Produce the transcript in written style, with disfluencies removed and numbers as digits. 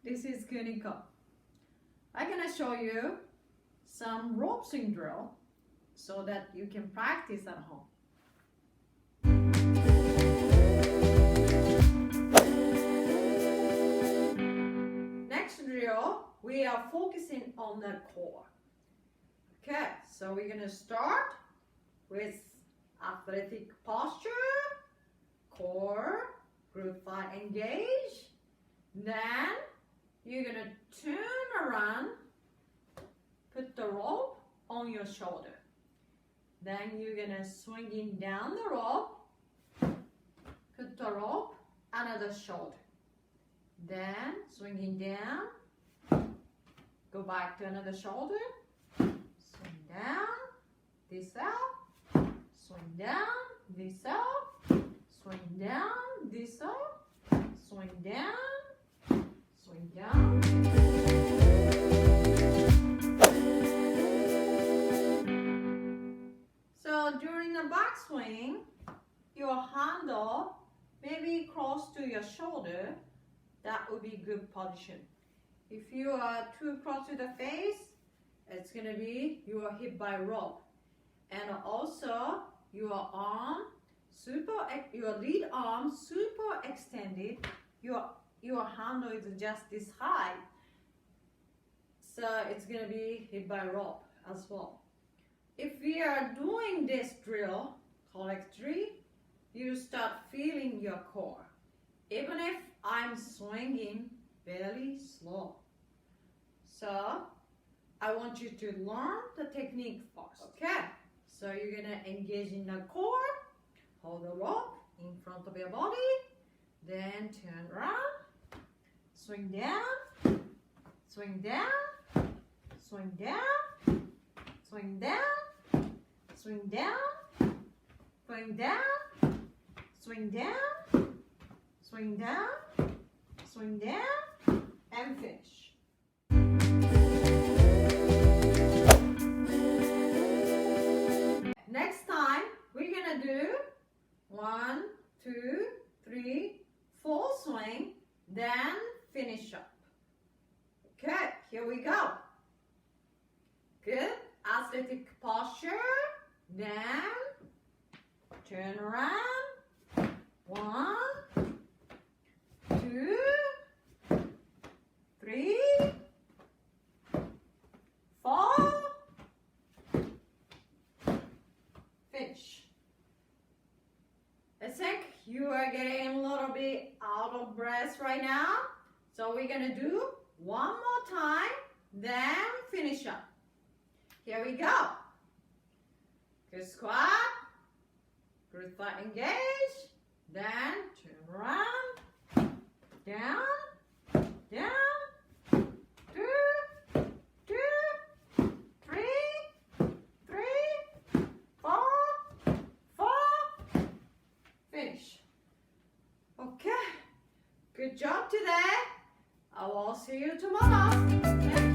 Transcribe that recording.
this is Kuniko. I'm gonna show you some rope swing drill so that you can practice at home. Next drill, we are focusing on the core. Okay, so we're gonna start with athletic posture, core, glute thigh engage. Then you're gonna turn around, put the rope on your shoulder. Then you're gonna swinging down the rope, put the rope another shoulder. Then swinging down, go back to another shoulder, swing down, this out, swing down, this out, swing down, this out, swing down, swing down. So during the back swing, your handle maybe close to your shoulder. That would be good position. If you are too close to the face, it's gonna be you are hit by rope. And also your arm your lead arm super extended. Your handle is just this high. So it's gonna be hit by rope as well. If we are doing this drill correctly, you start feeling your core. Even if I'm swinging very slow. So I want you to learn the technique first. Okay, so you're gonna engage in the core, hold the rope in front of your body, then turn around, swing down, swing down, swing down, swing down, swing down, swing down, swing down, swing down, swing down, and finish. Next time, we're gonna do 1, 2, 3, 4 swing, then finish up. Okay, here we go. Good, athletic posture, then turn around, 1, 2, 3, 4, finish. I think you are getting a little bit out of breath right now. So we're gonna do one more time, then finish up. Here we go. Good squat, glute thigh engage, then turn around, down, down, 2, 2, 3, 4, 4, finish. Okay, good job today. I will see you tomorrow.